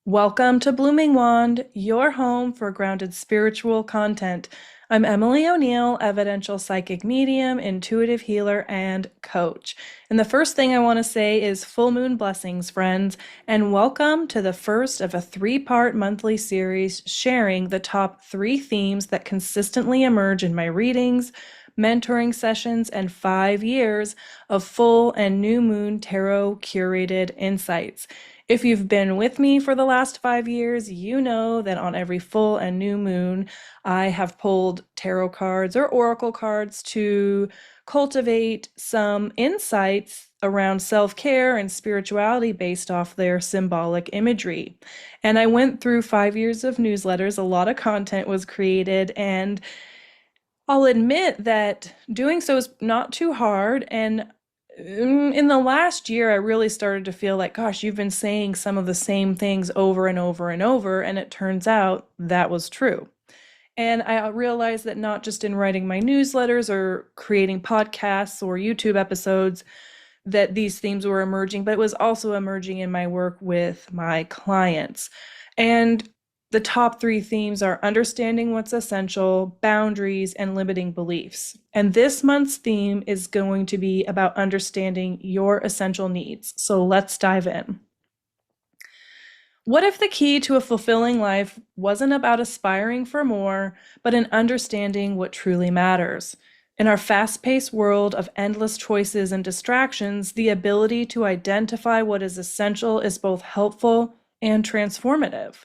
Welcome to Blooming Wand, your home for grounded spiritual content. I'm Emily O'Neill, evidential psychic medium, intuitive healer, and coach. And the first thing I want to say is full moon blessings, friends, and welcome to the first of a three-part monthly series sharing the top 3 themes that consistently emerge in my readings, mentoring sessions, and 5 years of full and new moon tarot curated insights. If you've been with me for the last 5 years, you know that on every full and new moon, I have pulled tarot cards or oracle cards to cultivate some insights around self-care and spirituality based off their symbolic imagery. And I went through 5 years of newsletters. A lot of content was created, and I'll admit that doing so is not too hard. And in the last year, I really started to feel like, gosh, you've been saying some of the same things over and over and over. And it turns out that was true. And I realized that not just in writing my newsletters or creating podcasts or YouTube episodes that these themes were emerging, but it was also emerging in my work with my clients. And the top 3 themes are understanding what's essential, boundaries, and limiting beliefs. And this month's theme is going to be about understanding your essential needs. So let's dive in. What if the key to a fulfilling life wasn't about aspiring for more, but in understanding what truly matters? In our fast-paced world of endless choices and distractions, the ability to identify what is essential is both helpful and transformative.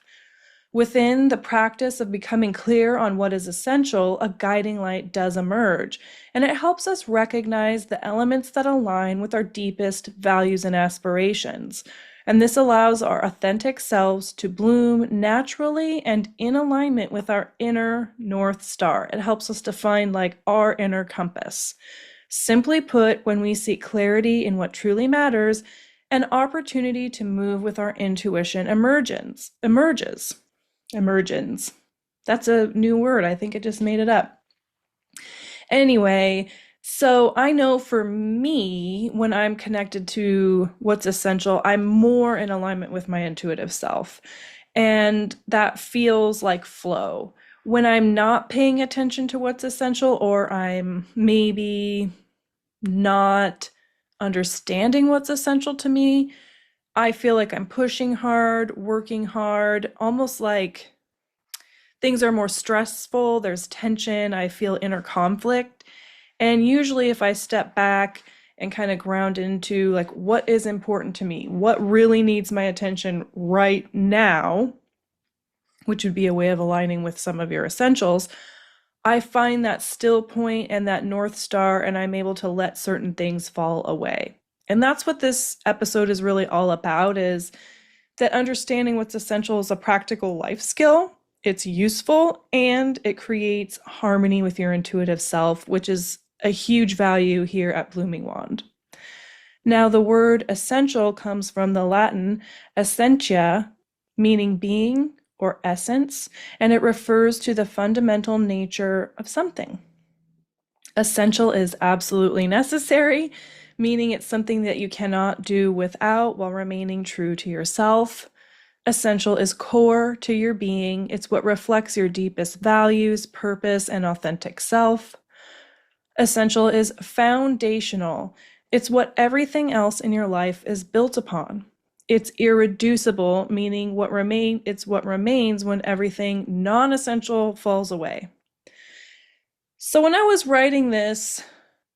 Within the practice of becoming clear on what is essential, a guiding light does emerge, and it helps us recognize the elements that align with our deepest values and aspirations. And this allows our authentic selves to bloom naturally and in alignment with our inner North Star. It helps us to find our inner compass. Simply put, when we seek clarity in what truly matters, an opportunity to move with our intuition emerges. That's a new word. I think I just made it up. Anyway, so I know for me, when I'm connected to what's essential, I'm more in alignment with my intuitive self. And that feels like flow. When I'm not paying attention to what's essential, or I'm maybe not understanding what's essential to me, I feel like I'm pushing hard, working hard, almost like things are more stressful, there's tension, I feel inner conflict. And usually if I step back and kind of ground into what is important to me, what really needs my attention right now, which would be a way of aligning with some of your essentials, I find that still point and that North Star, and I'm able to let certain things fall away. And that's what this episode is really all about, is that understanding what's essential is a practical life skill. It's useful and it creates harmony with your intuitive self, which is a huge value here at Blooming Wand. Now, the word essential comes from the Latin essentia, meaning being or essence, and it refers to the fundamental nature of something. Essential is absolutely necessary, meaning it's something that you cannot do without while remaining true to yourself. Essential is core to your being. It's what reflects your deepest values, purpose, and authentic self. Essential is foundational. It's what everything else in your life is built upon. It's irreducible, meaning it's what remains when everything non-essential falls away. So when I was writing this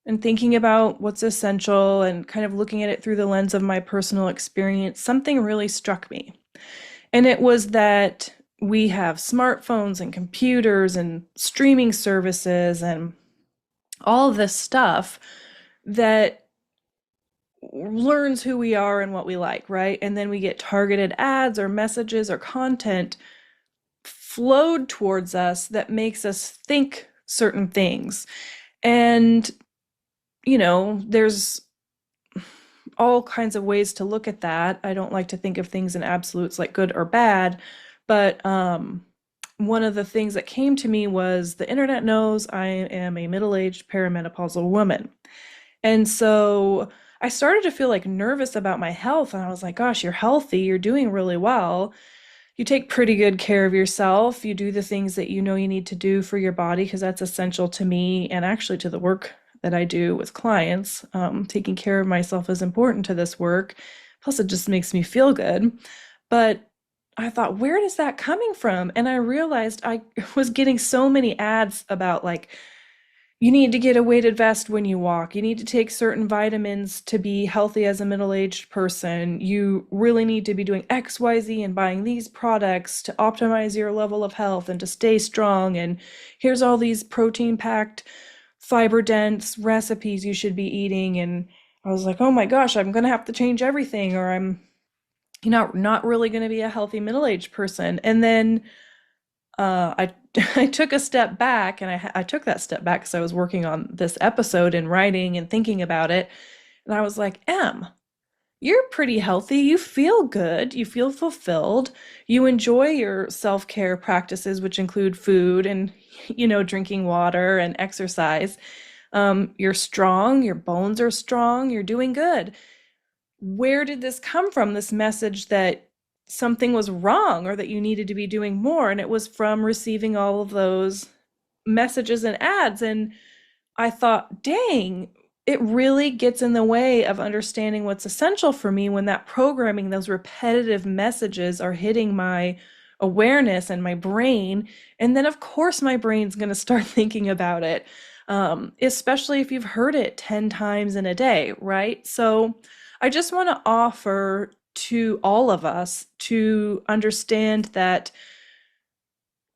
and thinking about what's essential and kind of looking at it through the lens of my personal experience, something really struck me. And it was that we have smartphones and computers and streaming services and all of this stuff that learns who we are and what we like, right? And then we get targeted ads or messages or content flowed towards us that makes us think certain things. And, there's all kinds of ways to look at that. I don't like to think of things in absolutes like good or bad, but one of the things that came to me was the internet knows I am a middle-aged perimenopausal woman. And so I started to feel nervous about my health, and I was like, gosh, you're healthy, you're doing really well. you take pretty good care of yourself. You do the things that you know you need to do for your body because that's essential to me and actually to the work that I do with clients. Taking care of myself is important to this work. Plus, it just makes me feel good. But I thought, where is that coming from? And I realized I was getting so many ads about like, you need to get a weighted vest when you walk. You need to take certain vitamins to be healthy as a middle-aged person. You really need to be doing XYZ and buying these products to optimize your level of health and to stay strong. And here's all these protein-packed, fiber-dense recipes you should be eating. And I was like, oh my gosh, I'm gonna have to change everything, or I'm not really gonna be a healthy middle-aged person. And then I I took a step back, and I took that step back because I was working on this episode and writing and thinking about it, and I was like, Em, you're pretty healthy. You feel good. You feel fulfilled. You enjoy your self-care practices, which include food and drinking water and exercise. You're strong. Your bones are strong. You're doing good. Where did this come from? This message that something was wrong or that you needed to be doing more. And it was from receiving all of those messages and ads. And I thought, dang, it really gets in the way of understanding what's essential for me when that programming, those repetitive messages are hitting my awareness and my brain. And then, of course, my brain's going to start thinking about it, especially if you've heard it 10 times in a day, right? So I just want to offer to all of us to understand that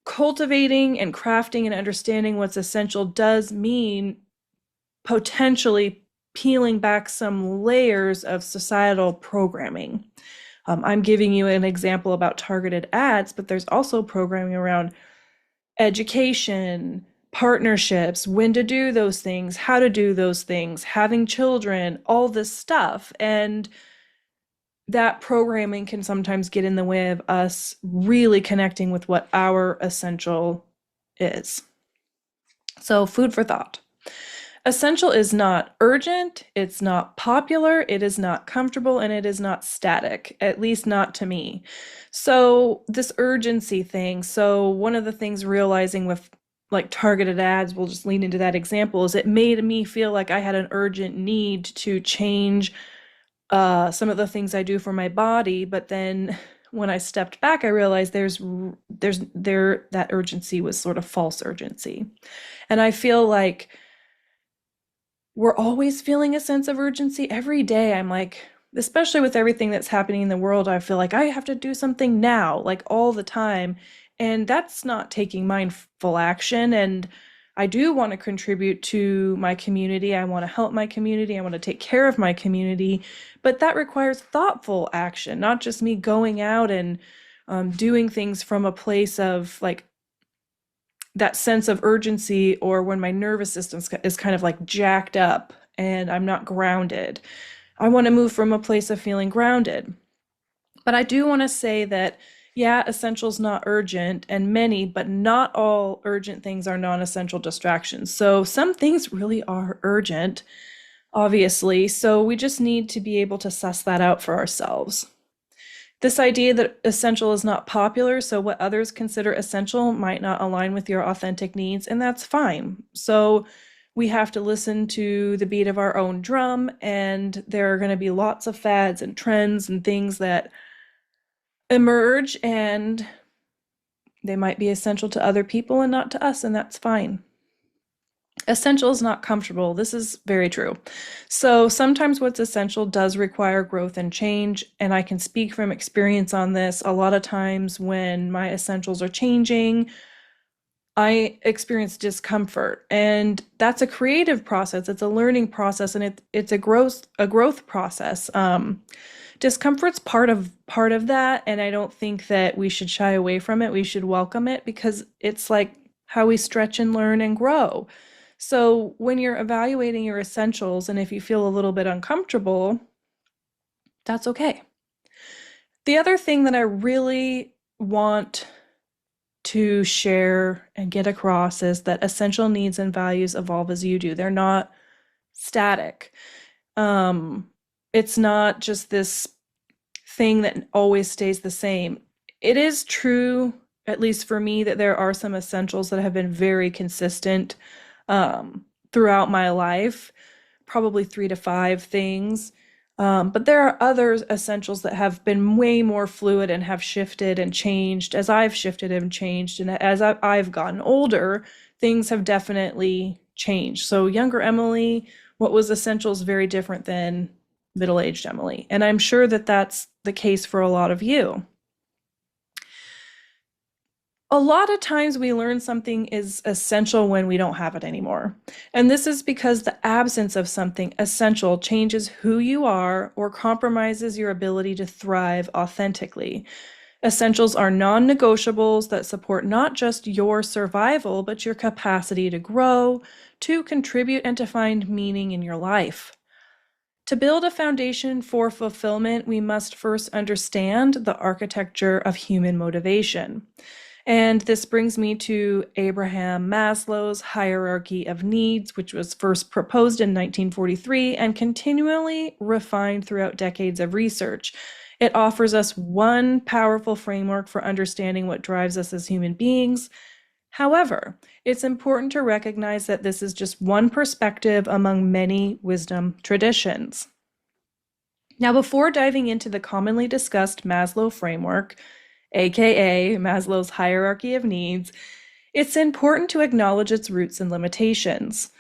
cultivating and crafting and understanding what's essential does mean potentially peeling back some layers of societal programming. I'm giving you an example about targeted ads, but there's also programming around education, partnerships, when to do those things, how to do those things, having children, all this stuff. And that programming can sometimes get in the way of us really connecting with what our essential is. So, food for thought. Essential is not urgent, it's not popular, it is not comfortable, and it is not static, at least not to me. So, this urgency thing, so one of the things realizing with like targeted ads, we'll just lean into that example, is it made me feel like I had an urgent need to change some of the things I do for my body, but then when I stepped back, I realized that urgency was sort of false urgency. And I feel like we're always feeling a sense of urgency every day. I'm like, especially with everything that's happening in the world, I feel like I have to do something now, like all the time. And that's not taking mindful action. And I do want to contribute to my community. I want to help my community. I want to take care of my community. But that requires thoughtful action, not just me going out and doing things from a place of like that sense of urgency, or when my nervous system is kind of like jacked up and I'm not grounded. I want to move from a place of feeling grounded. But I do want to say that, yeah, essential's not urgent, and many, but not all urgent things are non-essential distractions. So some things really are urgent, obviously. So we just need to be able to suss that out for ourselves. This idea that essential is not popular, so what others consider essential might not align with your authentic needs, and that's fine. So we have to listen to the beat of our own drum, and there are going to be lots of fads and trends and things that emerge, and they might be essential to other people and not to us, and that's fine. Essential is not comfortable. This is very true. So sometimes what's essential does require growth and change, and I can speak from experience on this. A lot of times when my essentials are changing, I experience discomfort, and that's a creative process. It's a learning process, and it's a growth process. Discomfort's part of that, and I don't think that we should shy away from it. We should welcome it because it's like how we stretch and learn and grow. So when you're evaluating your essentials, and if you feel a little bit uncomfortable, that's okay. The other thing that I really want to share and get across is that essential needs and values evolve as you do. They're not static. It's not just this thing that always stays the same. It is true, at least for me, that there are some essentials that have been very consistent throughout my life, probably 3 to 5 things. But there are other essentials that have been way more fluid and have shifted and changed as I've shifted and changed. And as I've gotten older, things have definitely changed. So, younger Emily, what was essential is very different than middle aged Emily. And I'm sure that that's the case for a lot of you. A lot of times we learn something is essential when we don't have it anymore. And this is because the absence of something essential changes who you are or compromises your ability to thrive authentically. Essentials are non negotiables that support not just your survival, but your capacity to grow, to contribute, and to find meaning in your life. To build a foundation for fulfillment, we must first understand the architecture of human motivation. And this brings me to Abraham Maslow's hierarchy of needs, which was first proposed in 1943 and continually refined throughout decades of research. It offers us one powerful framework for understanding what drives us as human beings. However, it's important to recognize that this is just one perspective among many wisdom traditions. Now, before diving into the commonly discussed Maslow framework, aka Maslow's hierarchy of needs, it's important to acknowledge its roots and limitations.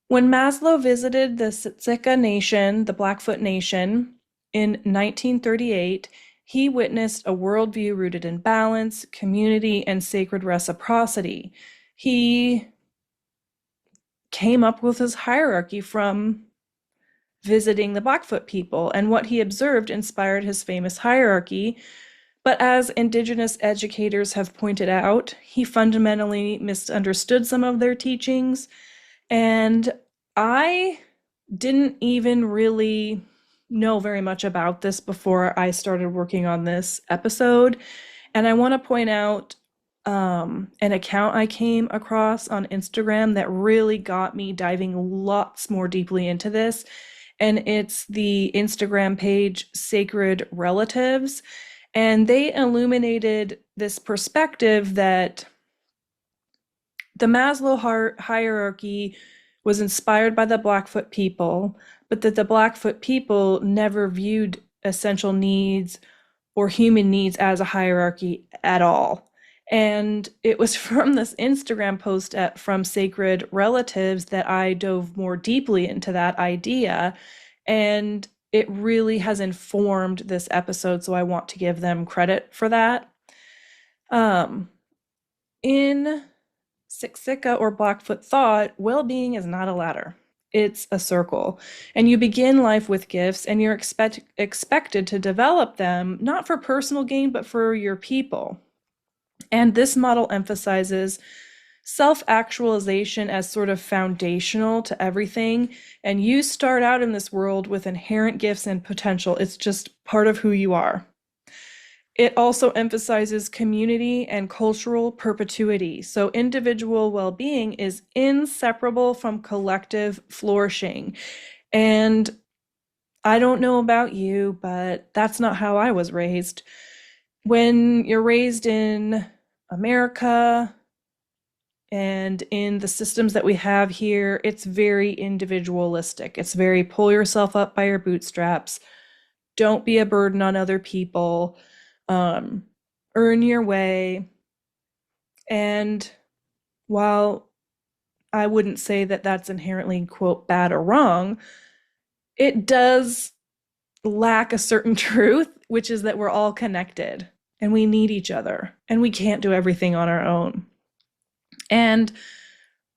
When Maslow visited the Sitka Nation, the Blackfoot Nation, in 1938, he witnessed a worldview rooted in balance, community, and sacred reciprocity. He came up with his hierarchy from visiting the Blackfoot people, and what he observed inspired his famous hierarchy. But as indigenous educators have pointed out, he fundamentally misunderstood some of their teachings. And I didn't even really know very much about this before I started working on this episode. And I want to point out an account I came across on Instagram that really got me diving lots more deeply into this. And it's the Instagram page Sacred Relatives. And they illuminated this perspective that the Maslow hierarchy was inspired by the Blackfoot people, but that the Blackfoot people never viewed essential needs or human needs as a hierarchy at all. And it was from this Instagram post from Sacred Relatives that I dove more deeply into that idea. And it really has informed this episode, so I want to give them credit for that. In Siksika or Blackfoot thought, well-being is not a ladder. It's a circle. And you begin life with gifts, and you're expected to develop them, not for personal gain, but for your people. And this model emphasizes self-actualization as sort of foundational to everything. And you start out in this world with inherent gifts and potential. It's just part of who you are. It also emphasizes community and cultural perpetuity. So individual well-being is inseparable from collective flourishing. And I don't know about you, but that's not how I was raised. When you're raised in America and in the systems that we have here, it's very individualistic. It's very pull yourself up by your bootstraps. Don't be a burden on other people. Earn your way. And while I wouldn't say that that's inherently, quote, bad or wrong, it does lack a certain truth, which is that we're all connected and we need each other and we can't do everything on our own. And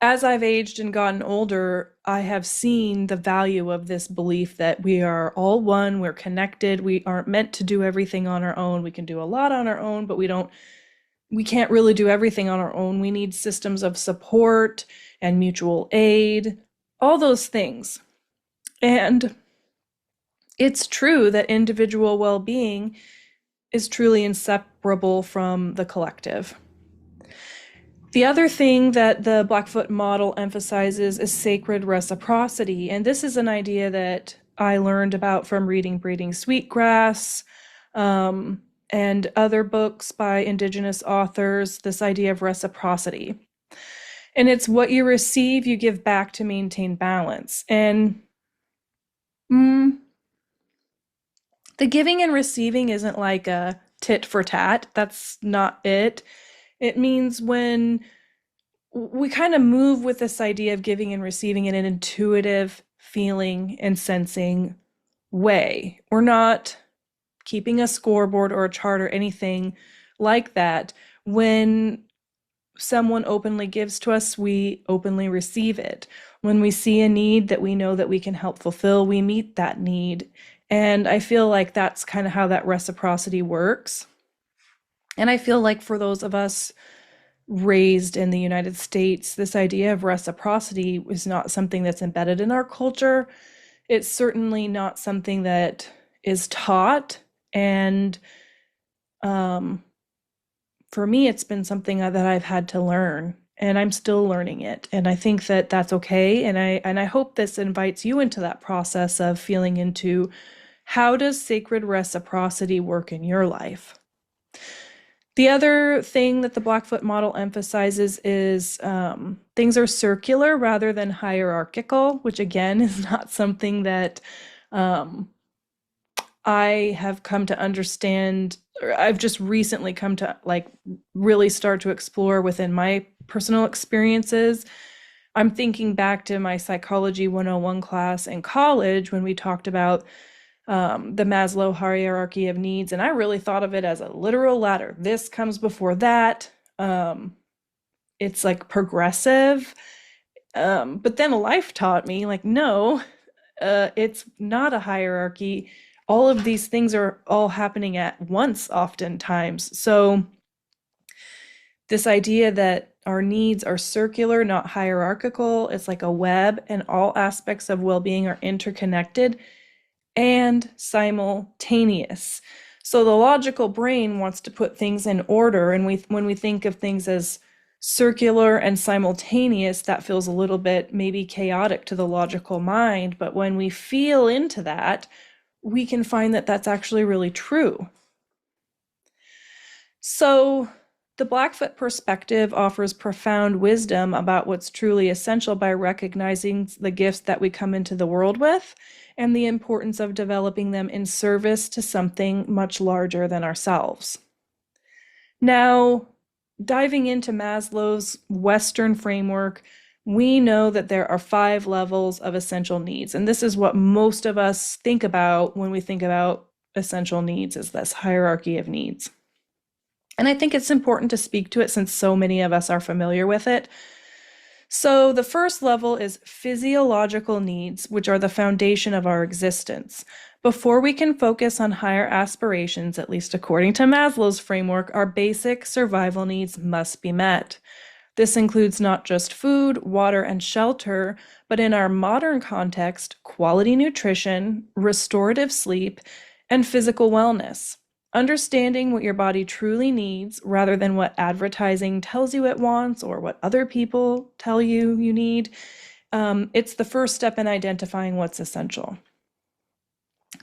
as I've aged and gotten older, I have seen the value of this belief that we are all one, we're connected, we aren't meant to do everything on our own. We can do a lot on our own, but we can't really do everything on our own. We need systems of support and mutual aid, all those things. And it's true that individual well-being is truly inseparable from the collective. The other thing that the Blackfoot model emphasizes is sacred reciprocity. And this is an idea that I learned about from reading Breeding Sweetgrass. and other books by indigenous authors, this idea of reciprocity. And it's what you receive, you give back to maintain balance. And mm, the giving and receiving isn't like a tit for tat. That's not it. It means when we kind of move with this idea of giving and receiving in an intuitive feeling and sensing way. We're not keeping a scoreboard or a chart or anything like that. When someone openly gives to us, we openly receive it. When we see a need that we know that we can help fulfill, we meet that need. And I feel like that's kind of how that reciprocity works. And I feel like for those of us raised in the United States, this idea of reciprocity is not something that's embedded in our culture. It's certainly not something that is taught. And for me, it's been something that I've had to learn, and I'm still learning it. And I think that that's okay. And I hope this invites you into that process of feeling into how does sacred reciprocity work in your life. The other thing that the Blackfoot model emphasizes is things are circular rather than hierarchical, which again is not something that I have come to understand, or I've just recently come to like really start to explore within my personal experiences. I'm thinking back to my Psychology 101 class in college when we talked about the Maslow hierarchy of needs, and I really thought of it as a literal ladder. This comes before that. It's like progressive. But then life taught me, like, no, it's not a hierarchy. All of these things are all happening at once, oftentimes. So, this idea that our needs are circular, not hierarchical, it's like a web, and all aspects of well being are interconnected and simultaneous. So the logical brain wants to put things in order, and when we think of things as circular and simultaneous, that feels a little bit maybe chaotic to the logical mind, but when we feel into that, we can find that that's actually really true. So the Blackfoot perspective offers profound wisdom about what's truly essential by recognizing the gifts that we come into the world with and the importance of developing them in service to something much larger than ourselves. Now, diving into Maslow's Western framework, we know that there are 5 levels of essential needs. And this is what most of us think about when we think about essential needs, is this hierarchy of needs. And I think it's important to speak to it since so many of us are familiar with it. So the first level is physiological needs, which are the foundation of our existence. Before we can focus on higher aspirations, at least according to Maslow's framework, our basic survival needs must be met. This includes not just food, water, and shelter, but in our modern context, quality nutrition, restorative sleep, and physical wellness. Understanding what your body truly needs rather than what advertising tells you it wants or what other people tell you you need, it's the first step in identifying what's essential.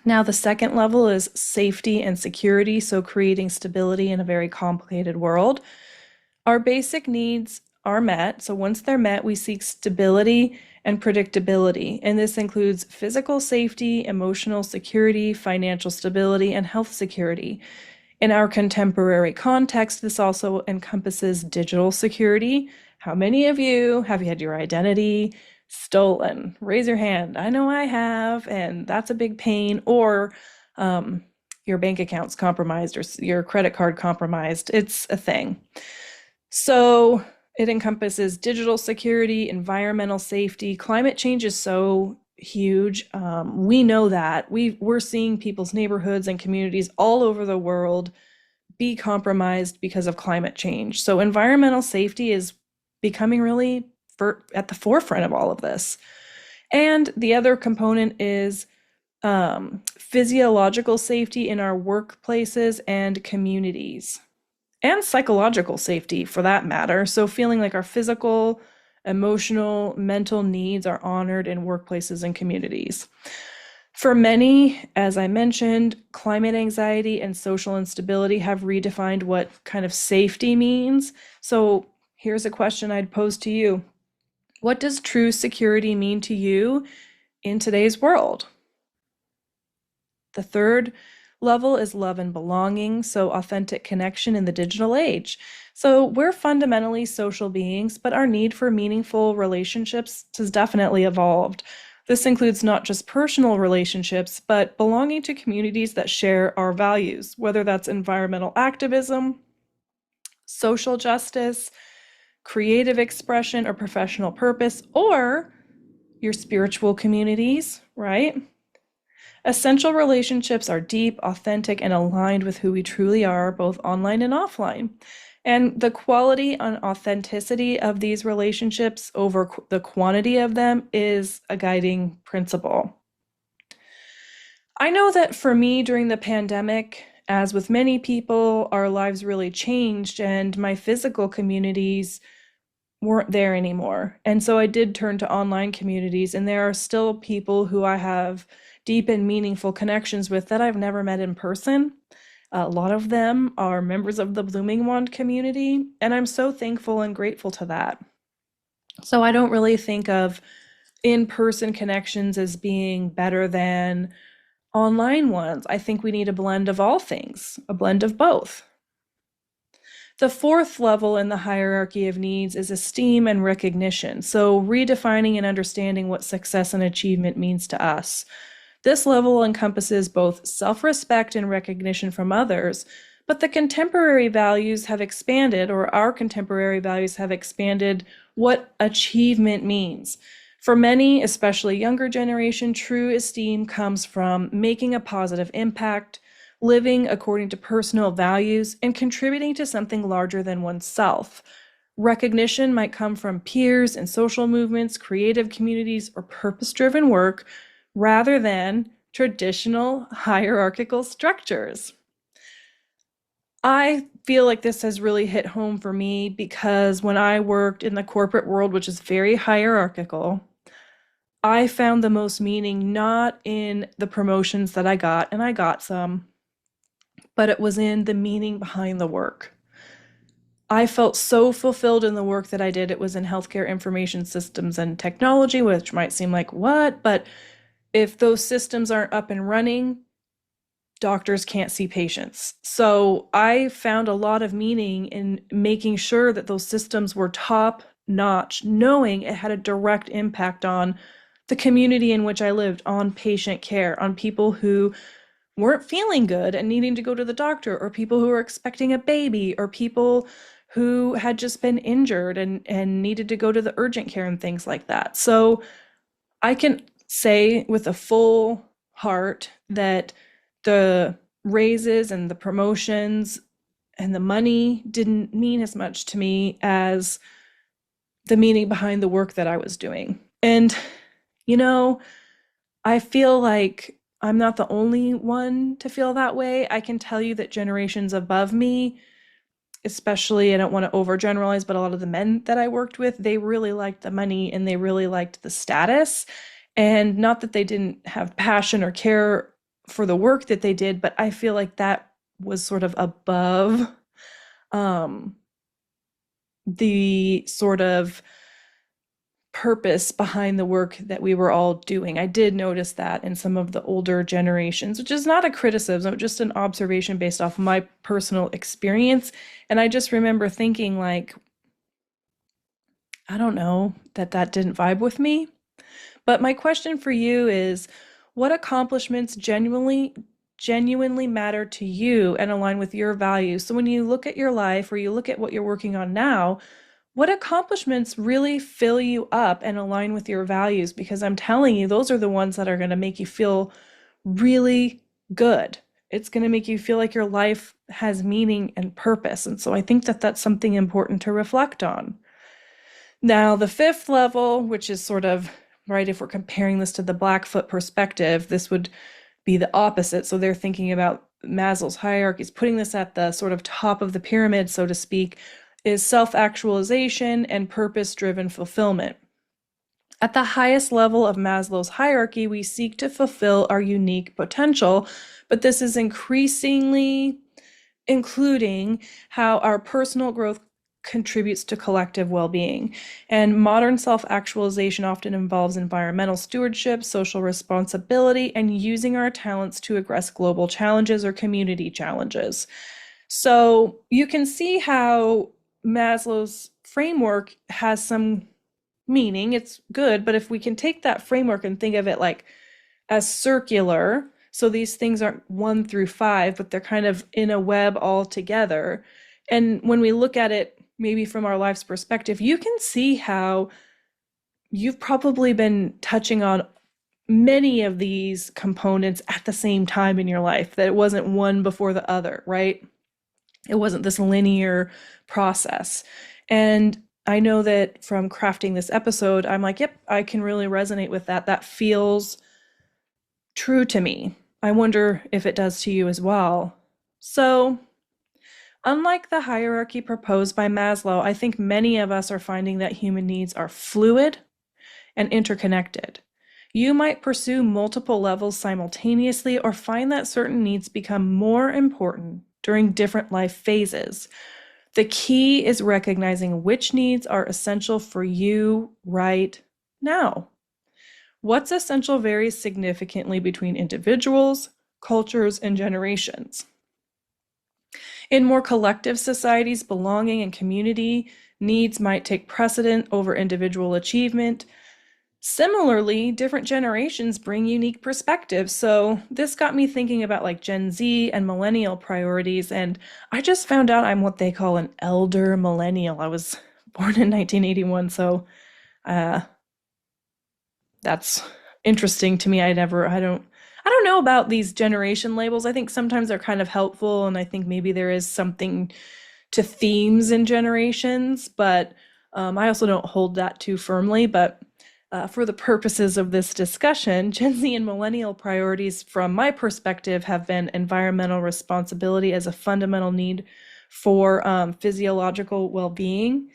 Now, the second level is safety and security, so creating stability in a very complicated world. Our basic needs are met, so once they're met, we seek stability and predictability, and this includes physical safety, emotional security, financial stability, and health security. In our contemporary context, this also encompasses digital security. How many of you have had your identity stolen? Raise your hand. I know I have, and that's a big pain. Or your bank account's compromised or your credit card compromised. It's a thing. So it encompasses digital security, environmental safety. Climate change is so huge. We know that. We're seeing people's neighborhoods and communities all over the world be compromised because of climate change. So environmental safety is becoming really at the forefront of all of this. And the other component is physiological safety in our workplaces and communities, and psychological safety for that matter. So feeling like our physical, emotional, mental needs are honored in workplaces and communities. For many, as I mentioned, climate anxiety and social instability have redefined what kind of safety means. So here's a question I'd pose to you. What does true security mean to you in today's world? The third level is love and belonging, so authentic connection in the digital age. So we're fundamentally social beings, but our need for meaningful relationships has definitely evolved. This includes not just personal relationships, but belonging to communities that share our values, whether that's environmental activism, social justice, creative expression, or professional purpose, or your spiritual communities, right? Essential relationships are deep, authentic, and aligned with who we truly are, both online and offline. And the quality and authenticity of these relationships over the quantity of them is a guiding principle. I know that for me during the pandemic, as with many people, our lives really changed, and my physical communities weren't there anymore. And so I did turn to online communities, and there are still people who I have deep and meaningful connections with that I've never met in person. A lot of them are members of the Blooming Wand community, and I'm so thankful and grateful to that. So I don't really think of in-person connections as being better than online ones. I think we need a blend of all things, a blend of both. The fourth level in the hierarchy of needs is esteem and recognition. So, redefining and understanding what success and achievement means to us. This level encompasses both self respect and recognition from others, but the contemporary values have expanded, or our contemporary values have expanded, what achievement means. For many, especially younger generation, true esteem comes from making a positive impact, living according to personal values, and contributing to something larger than oneself. Recognition might come from peers and social movements, creative communities, or purpose-driven work, rather than traditional hierarchical structures. I feel like this has really hit home for me because when I worked in the corporate world, which is very hierarchical, I found the most meaning not in the promotions that I got, and I got some, but it was in the meaning behind the work. I felt so fulfilled in the work that I did. It was in healthcare information systems and technology, which might seem like what, but if those systems aren't up and running, doctors can't see patients. So I found a lot of meaning in making sure that those systems were top notch, knowing it had a direct impact on the community in which I lived, on patient care, on people who weren't feeling good and needing to go to the doctor, or people who were expecting a baby, or people who had just been injured and needed to go to the urgent care and things like that. So I can say with a full heart that the raises and the promotions and the money didn't mean as much to me as the meaning behind the work that I was doing. And, you know, I feel like I'm not the only one to feel that way. I can tell you that generations above me, especially, I don't want to overgeneralize, but a lot of the men that I worked with, they really liked the money and they really liked the status. And not that they didn't have passion or care for the work that they did, but I feel like that was sort of above um, the sort of purpose behind the work that we were all doing. I did notice that in some of the older generations, which is not a criticism, just an observation based off my personal experience. And I just remember thinking, like, I don't know, that didn't vibe with me. But my question for you is, what accomplishments genuinely matter to you and align with your values? So when you look at your life or you look at what you're working on now, what accomplishments really fill you up and align with your values? Because I'm telling you, those are the ones that are going to make you feel really good. It's going to make you feel like your life has meaning and purpose. And so I think that that's something important to reflect on. Now, the fifth level, which is sort of, right, if we're comparing this to the Blackfoot perspective, this would be the opposite. So they're thinking about Maslow's hierarchies, putting this at the sort of top of the pyramid, so to speak, is self-actualization and purpose-driven fulfillment. At the highest level of Maslow's hierarchy, we seek to fulfill our unique potential, but this is increasingly including how our personal growth contributes to collective well being. And modern self actualization often involves environmental stewardship, social responsibility, and using our talents to address global challenges or community challenges. So you can see how Maslow's framework has some meaning. It's good, but if we can take that framework and think of it like as circular, so these things aren't 1 through 5, but they're kind of in a web all together. And when we look at it, maybe from our life's perspective, you can see how you've probably been touching on many of these components at the same time in your life, that it wasn't one before the other, right? It wasn't this linear process. And I know that from crafting this episode, I'm like, yep, I can really resonate with that. That feels true to me. I wonder if it does to you as well. So, unlike the hierarchy proposed by Maslow, I think many of us are finding that human needs are fluid and interconnected. You might pursue multiple levels simultaneously or find that certain needs become more important during different life phases. The key is recognizing which needs are essential for you right now. What's essential varies significantly between individuals, cultures, and generations. In more collective societies, belonging and community needs might take precedent over individual achievement. Similarly, different generations bring unique perspectives. So this got me thinking about like Gen Z and millennial priorities. And I just found out I'm what they call an elder millennial. I was born in 1981, so uh, that's interesting to me. I don't know about these generation labels. I think sometimes they're kind of helpful, and I think maybe there is something to themes in generations, but I also don't hold that too firmly. But for the purposes of this discussion, Gen Z and millennial priorities, from my perspective, have been environmental responsibility as a fundamental need for physiological well being,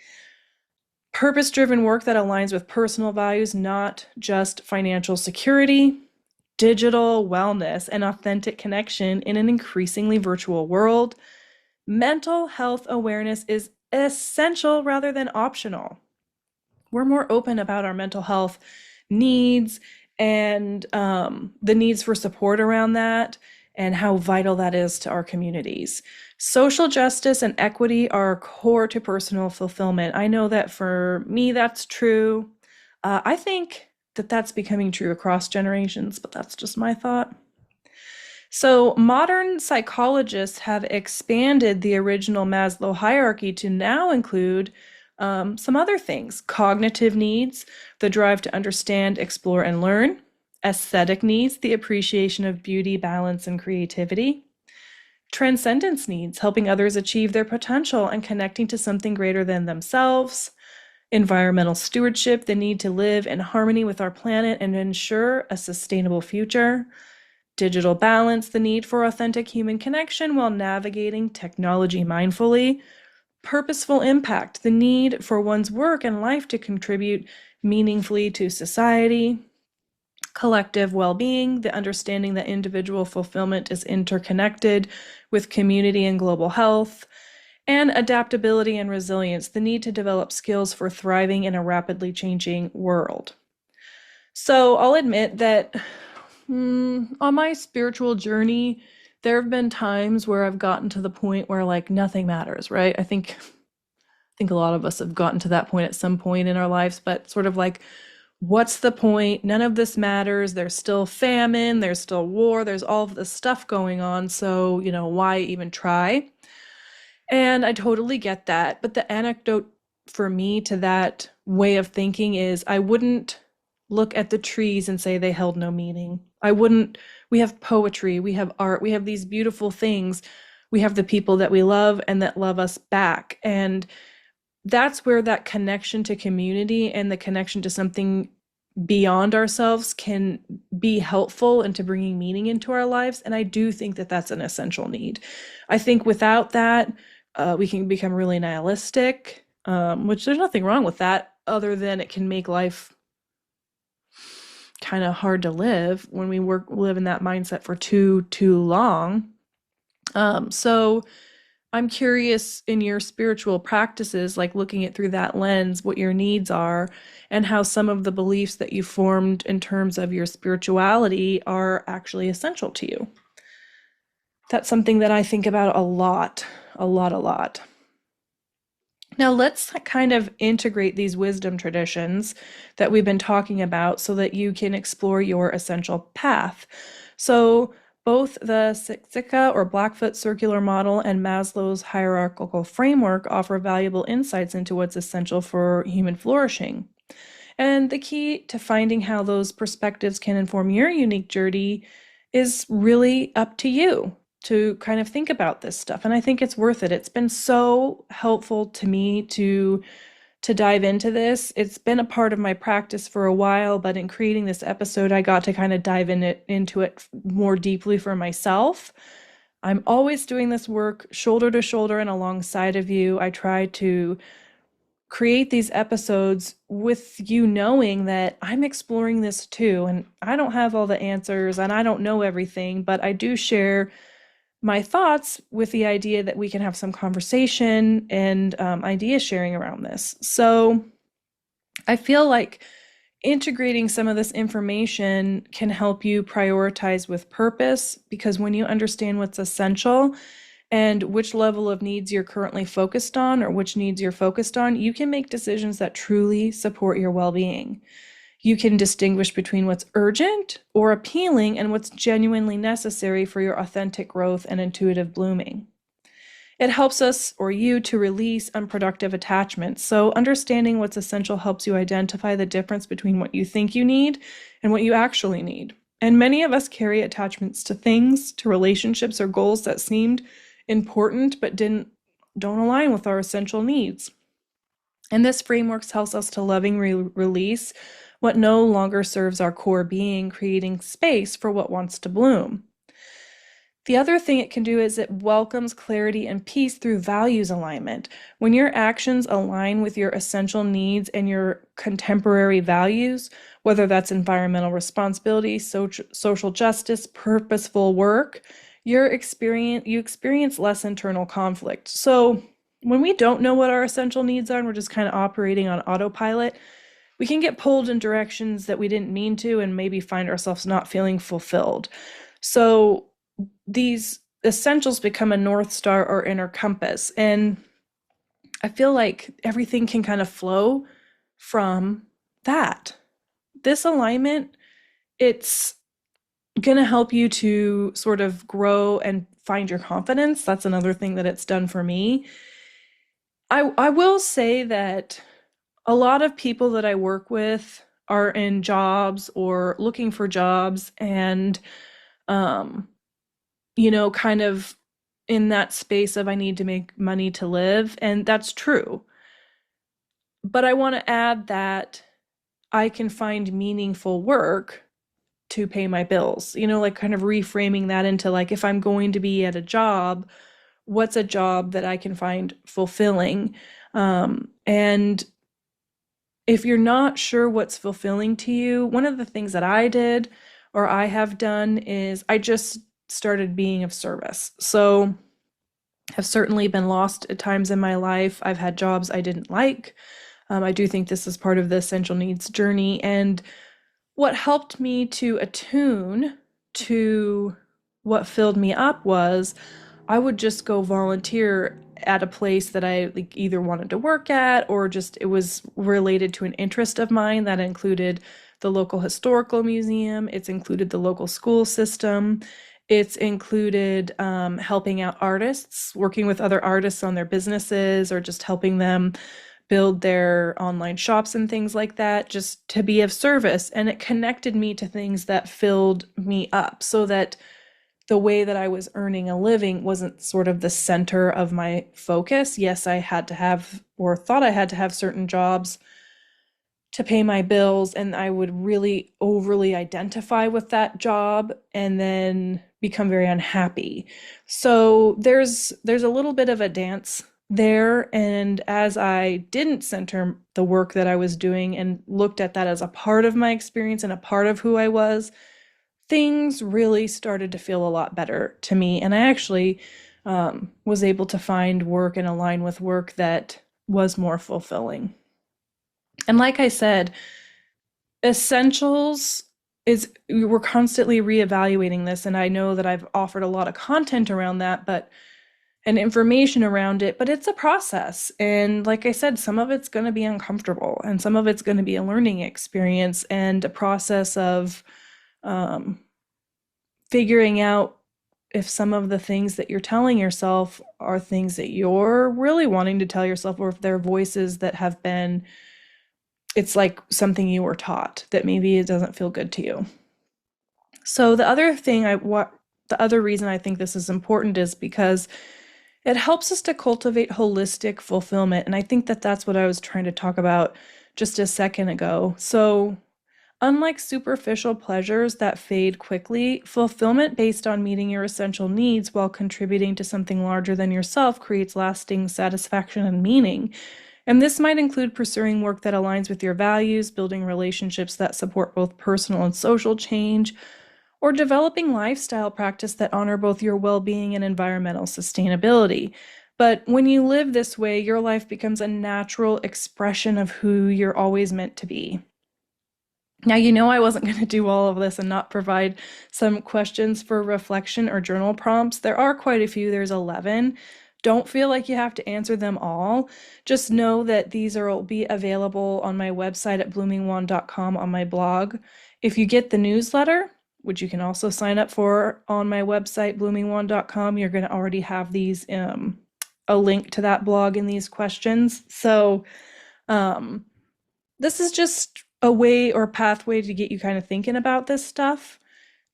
purpose driven work that aligns with personal values, not just financial security, digital wellness, and authentic connection in an increasingly virtual world. Mental health awareness is essential rather than optional. We're more open about our mental health needs and the needs for support around that and how vital that is to our communities. Social justice and equity are core to personal fulfillment. I know that for me, that's true. I think that that's becoming true across generations, but that's just my thought. So, modern psychologists have expanded the original Maslow hierarchy to now include some other things: cognitive needs, the drive to understand, explore, and learn; aesthetic needs, the appreciation of beauty, balance, and creativity; transcendence needs, helping others achieve their potential and connecting to something greater than themselves; environmental stewardship, the need to live in harmony with our planet and ensure a sustainable future; digital balance, the need for authentic human connection while navigating technology mindfully; purposeful impact, the need for one's work and life to contribute meaningfully to society; collective well being, the understanding that individual fulfillment is interconnected with community and global health; and adaptability and resilience, the need to develop skills for thriving in a rapidly changing world. So I'll admit that on my spiritual journey, there have been times where I've gotten to the point where like nothing matters, right? I think a lot of us have gotten to that point at some point in our lives, but sort of like, what's the point? None of this matters. There's still famine, there's still war, there's all of this stuff going on. So, why even try? And I totally get that. But the anecdote for me to that way of thinking is I wouldn't look at the trees and say they held no meaning. I wouldn't. We have poetry, we have art, we have these beautiful things. We have the people that we love and that love us back. And that's where that connection to community and the connection to something beyond ourselves can be helpful into bringing meaning into our lives. And I do think that that's an essential need. I think without that, we can become really nihilistic, which there's nothing wrong with that, other than it can make life kind of hard to live when we live in that mindset for too long. So I'm curious in your spiritual practices, like looking at through that lens, what your needs are and how some of the beliefs that you formed in terms of your spirituality are actually essential to you. That's something that I think about a lot, a lot, a lot. Now, let's kind of integrate these wisdom traditions that we've been talking about so that you can explore your essential path. So, both the Six or Blackfoot circular model and Maslow's hierarchical framework offer valuable insights into what's essential for human flourishing. And the key to finding how those perspectives can inform your unique journey is really up to you to kind of think about this stuff. And I think it's worth it. It's been so helpful to me to dive into this. It's been a part of my practice for a while, but in creating this episode, I got to kind of dive into it more deeply for myself. I'm always doing this work shoulder to shoulder and alongside of you. I try to create these episodes with you knowing that I'm exploring this too. And I don't have all the answers and I don't know everything, but I do share my thoughts with the idea that we can have some conversation and idea sharing around this. So I feel like integrating some of this information can help you prioritize with purpose, because when you understand what's essential and which level of needs you're currently focused on or which needs you're focused on, you can make decisions that truly support your well-being. You can distinguish between what's urgent or appealing and what's genuinely necessary for your authentic growth and intuitive blooming. It helps us or you to release unproductive attachments. So understanding what's essential helps you identify the difference between what you think you need and what you actually need. And many of us carry attachments to things, to relationships or goals that seemed important but don't align with our essential needs. And this framework helps us to lovingly release what no longer serves our core being, creating space for what wants to bloom. The other thing it can do is it welcomes clarity and peace through values alignment. When your actions align with your essential needs and your contemporary values, whether that's environmental responsibility, social justice, purposeful work, you experience less internal conflict. So when we don't know what our essential needs are and we're just kind of operating on autopilot, we can get pulled in directions that we didn't mean to and maybe find ourselves not feeling fulfilled. So these essentials become a North Star or inner compass. And I feel like everything can kind of flow from that. This alignment, it's going to help you to sort of grow and find your confidence. That's another thing that it's done for me. I will say that a lot of people that I work with are in jobs or looking for jobs and, kind of in that space of I need to make money to live. And that's true. But I want to add that I can find meaningful work to pay my bills, like kind of reframing that into like, if I'm going to be at a job, what's a job that I can find fulfilling? And if you're not sure what's fulfilling to you, one of the things that I did or I have done is I just started being of service. So I've certainly been lost at times in my life. I've had jobs I didn't like. I do think this is part of the essential needs journey. And what helped me to attune to what filled me up was I would just go volunteer at a place that I like either wanted to work at or just it was related to an interest of mine that included the local historical museum. It's included the local school system. It's included helping out artists, working with other artists on their businesses or just helping them build their online shops and things like that, just to be of service. And it connected me to things that filled me up so that the way that I was earning a living wasn't sort of the center of my focus. Yes, I had to have or thought I had to have certain jobs to pay my bills, and I would really overly identify with that job and then become very unhappy. So there's a little bit of a dance there. And as I didn't center the work that I was doing and looked at that as a part of my experience and a part of who I was, things really started to feel a lot better to me. And I actually was able to find work and align with work that was more fulfilling. And like I said, essentials is we're constantly reevaluating this. And I know that I've offered a lot of content around that, but and information around it, but it's a process. And like I said, some of it's going to be uncomfortable and some of it's going to be a learning experience and a process of um, figuring out if some of the things that you're telling yourself are things that you're really wanting to tell yourself, or if they're voices that have been, it's like something you were taught that maybe it doesn't feel good to you. So the other reason I think this is important is because it helps us to cultivate holistic fulfillment. And I think that that's what I was trying to talk about just a second ago. So unlike superficial pleasures that fade quickly, fulfillment based on meeting your essential needs while contributing to something larger than yourself creates lasting satisfaction and meaning. And this might include pursuing work that aligns with your values, building relationships that support both personal and social change, or developing lifestyle practice that honor both your well-being and environmental sustainability. But when you live this way, your life becomes a natural expression of who you're always meant to be. Now, I wasn't going to do all of this and not provide some questions for reflection or journal prompts. There are quite a few, there's 11. Don't feel like you have to answer them all. Just know that these will be available on my website at bloomingwand.com on my blog. If you get the newsletter, which you can also sign up for on my website, bloomingwand.com, you're going to already have these, a link to that blog and these questions. So this is just a way or pathway to get you kind of thinking about this stuff.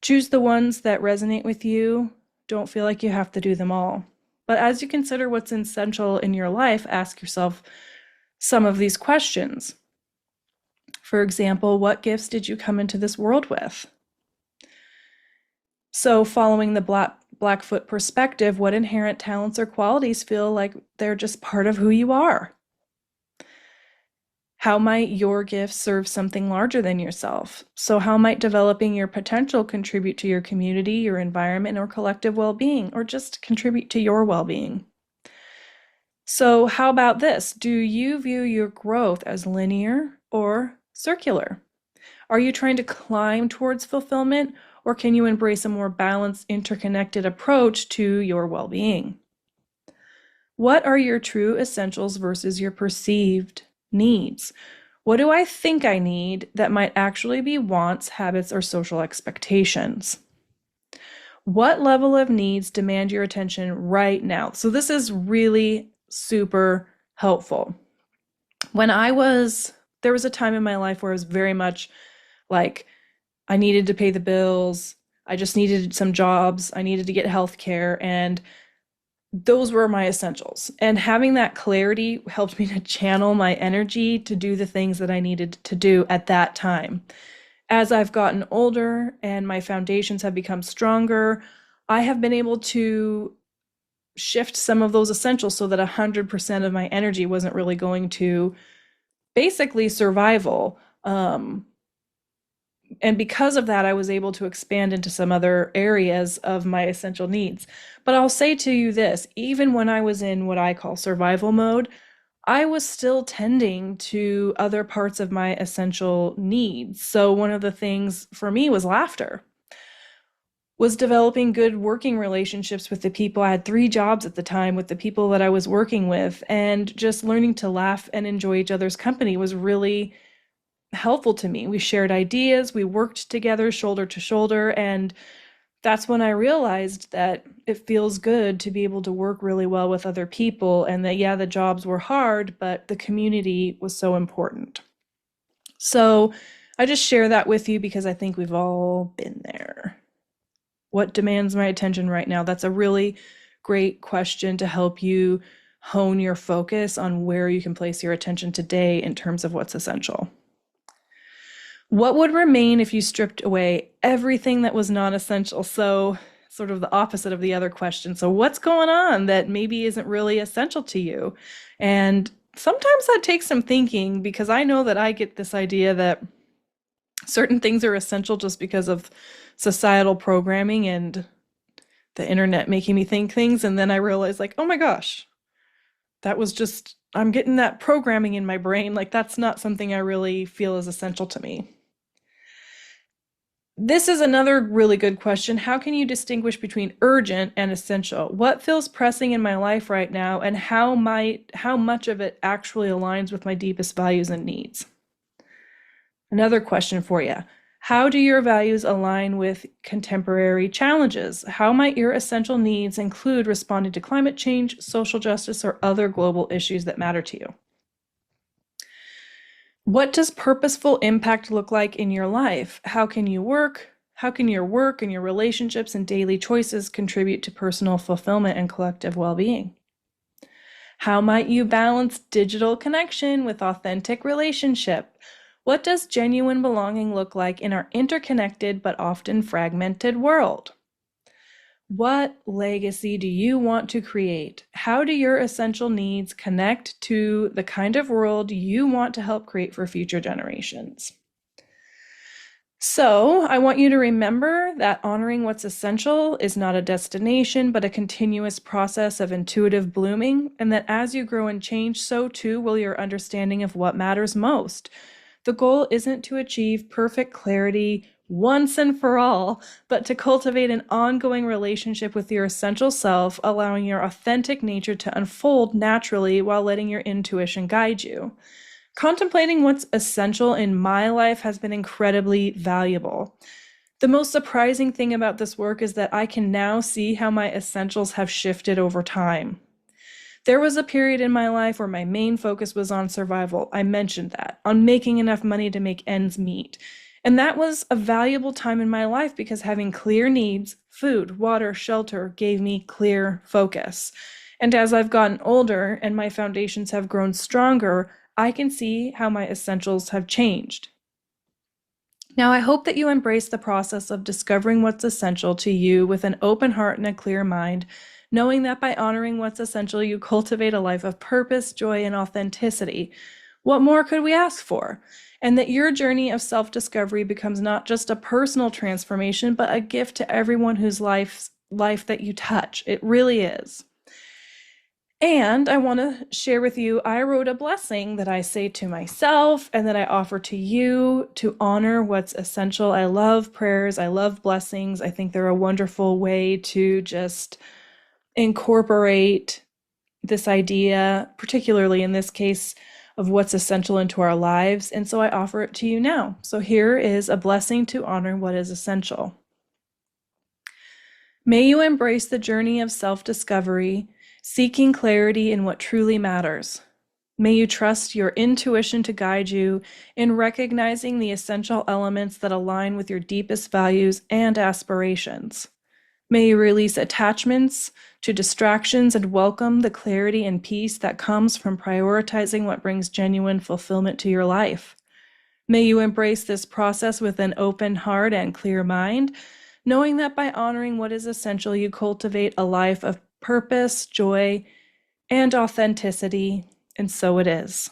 Choose the ones that resonate with you. Don't feel like you have to do them all. But as you consider what's essential in your life, ask yourself some of these questions. For example, what gifts did you come into this world with? So following the Blackfoot perspective, what inherent talents or qualities feel like they're just part of who you are? How might your gifts serve something larger than yourself? So how might developing your potential contribute to your community, your environment, or collective well-being, or just contribute to your well-being? So how about this? Do you view your growth as linear or circular? Are you trying to climb towards fulfillment, or can you embrace a more balanced, interconnected approach to your well-being? What are your true essentials versus your perceived needs? What do I think I need that might actually be wants, habits, or social expectations? What level of needs demand your attention right now? So this is really super helpful. There was a time in my life where I was very much like, I needed to pay the bills. I just needed some jobs. I needed to get health care. And those were my essentials. And having that clarity helped me to channel my energy to do the things that I needed to do at that time. As I've gotten older and my foundations have become stronger, I have been able to shift some of those essentials so that 100% of my energy wasn't really going to basically survival. And because of that, I was able to expand into some other areas of my essential needs. But I'll say to you this, even when I was in what I call survival mode, I was still tending to other parts of my essential needs. So one of the things for me was laughter, was developing good working relationships with the people. I had 3 jobs at the time with the people that I was working with, and just learning to laugh and enjoy each other's company was really helpful to me. We shared ideas, we worked together shoulder to shoulder, and that's when I realized that it feels good to be able to work really well with other people, and that, yeah, the jobs were hard, but the community was so important. So I just share that with you because I think we've all been there. What demands my attention right now? That's a really great question to help you hone your focus on where you can place your attention today in terms of what's essential. What would remain if you stripped away everything that was non-essential? So sort of the opposite of the other question. So what's going on that maybe isn't really essential to you? And sometimes that takes some thinking, because I know that I get this idea that certain things are essential just because of societal programming and the internet making me think things. And then I realize, like, oh my gosh, that was just, I'm getting that programming in my brain. Like, that's not something I really feel is essential to me. This is another really good question. How can you distinguish between urgent and essential? What feels pressing in my life right now, and how much of it actually aligns with my deepest values and needs? Another question for you. How do your values align with contemporary challenges? How might your essential needs include responding to climate change, social justice, or other global issues that matter to you? What does purposeful impact look like in your life? How can your work and your relationships and daily choices contribute to personal fulfillment and collective well-being? How might you balance digital connection with authentic relationship? What does genuine belonging look like in our interconnected but often fragmented world? What legacy do you want to create? How do your essential needs connect to the kind of world you want to help create for future generations? So, I want you to remember that honoring what's essential is not a destination, but a continuous process of intuitive blooming, and that as you grow and change, so too will your understanding of what matters most. The goal isn't to achieve perfect clarity once and for all, but to cultivate an ongoing relationship with your essential self, allowing your authentic nature to unfold naturally while letting your intuition guide you. Contemplating what's essential in my life has been incredibly valuable. The most surprising thing about this work is that I can now see how my essentials have shifted over time. There was a period in my life where my main focus was on survival. I mentioned that, on making enough money to make ends meet. And that was a valuable time in my life because having clear needs, food, water, shelter, gave me clear focus. And as I've gotten older and my foundations have grown stronger, I can see how my essentials have changed. Now, I hope that you embrace the process of discovering what's essential to you with an open heart and a clear mind, knowing that by honoring what's essential, you cultivate a life of purpose, joy, and authenticity. What more could we ask for? And that your journey of self-discovery becomes not just a personal transformation, but a gift to everyone whose life that you touch. It really is. And I want to share with you, I wrote a blessing that I say to myself and that I offer to you to honor what's essential. I love prayers. I love blessings. I think they're a wonderful way to just incorporate this idea, particularly in this case, of what's essential into our lives. And so I offer it to you now. So here is a blessing to honor what is essential. May you embrace the journey of self-discovery, seeking clarity in what truly matters. May you trust your intuition to guide you in recognizing the essential elements that align with your deepest values and aspirations. May you release attachments to distractions and welcome the clarity and peace that comes from prioritizing what brings genuine fulfillment to your life. May you embrace this process with an open heart and clear mind, knowing that by honoring what is essential, you cultivate a life of purpose, joy, and authenticity, and so it is.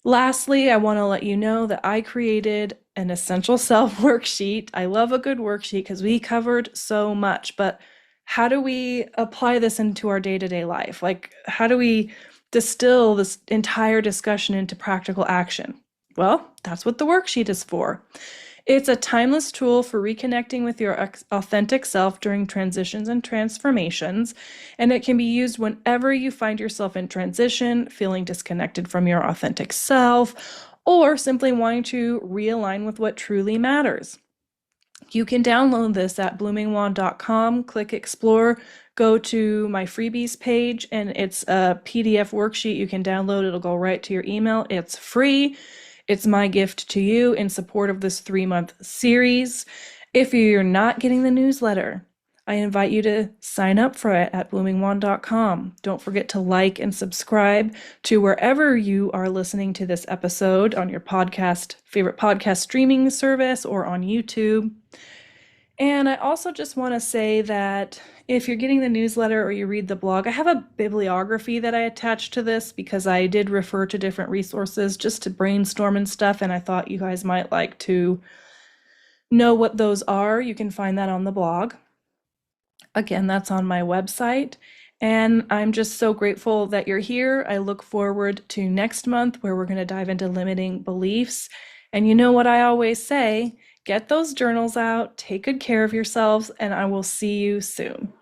Lastly, I want to let you know that I created an essential self worksheet. I love a good worksheet because we covered so much, but how do we apply this into our day-to-day life? Like, how do we distill this entire discussion into practical action? Well, that's what the worksheet is for. It's a timeless tool for reconnecting with your authentic self during transitions and transformations, and it can be used whenever you find yourself in transition, feeling disconnected from your authentic self, or simply wanting to realign with what truly matters. You can download this at bloomingwand.com, click explore, go to my freebies page, and it's a PDF worksheet you can download. It'll go right to your email. It's free. It's my gift to you in support of this 3-month series. If you're not getting the newsletter, I invite you to sign up for it at bloomingwand.com. Don't forget to like and subscribe to wherever you are listening to this episode on your favorite podcast streaming service or on YouTube. And I also just want to say that if you're getting the newsletter or you read the blog, I have a bibliography that I attached to this because I did refer to different resources just to brainstorm and stuff, and I thought you guys might like to know what those are. You can find that on the blog. Again, that's on my website. And I'm just so grateful that you're here. I look forward to next month where we're going to dive into limiting beliefs. And you know what I always say, get those journals out, take good care of yourselves, and I will see you soon.